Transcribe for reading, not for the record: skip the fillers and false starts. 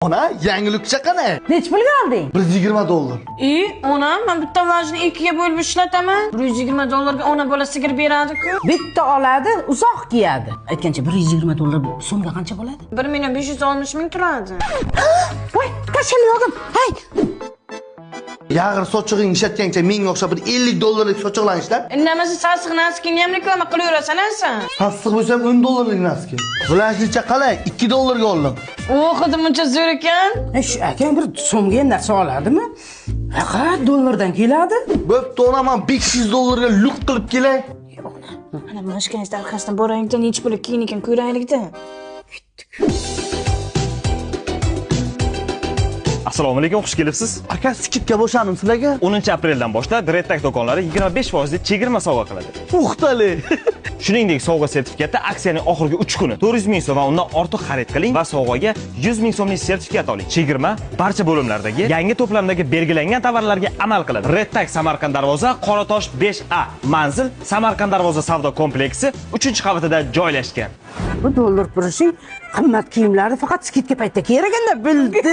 Ona yangilikcha qana? Nech pulga olding? $120. Ona men bitta vajni ikkiga bo'lib ishlataman. $120 ona bola sigir beradi-ku. Bitta oladi, uzoq kiyadi. Aytgancha $120 so'mga qancha bo'ladi? 1.560.000 turadi. Voy, qachon yo'g'im? Hay. Yag'ir sochig'ing ishlatgancha menga o'xshab bir $50 sochiqlarni ishlat. Indamasa sassiq naskini ham reklama qilaverasan-san. Sassiq bo'lsa ham $10 naski. Vlajnicha qalay? $2 ga oldim. O'qidi muncha zo'r ekan. Shu akang bir so'mga narsa oladimi? Faqat dollardan keladi. Bo'pti, ona men $500 ga luk qilib kelay. Ana mashkanizda orqasidan boraylik-da, necha pul keyin ekan ko'raylik-da. Assalomu alaykum, xush kelibsiz. Aka, skidga bo'shadim sizlarga. 10 apreldan boshlab Redtag do'konlari 25% chegirma sovg'a qiladi. Puxtali. Shuningdek, sovg'a sertifikati aksiyaning oxirgi 3 kuni 400 ming so'm va undan ortiq xarid qiling va sovg'aga 100 ming so'mlik sertifikat oling. Chegirma barcha bo'limlardagi yangi to'plamdagi belgilangan tovarlarga amal qiladi. Redtag Samarqand Darvoza, Qoratosh 5A. Manzil Samarqand Darvoza savdo kompleksi 3-qavatida joylashgan. Bu dollar purishing qimmat kiyimlarni faqat skidga paytda kerak ekan-da, bildik.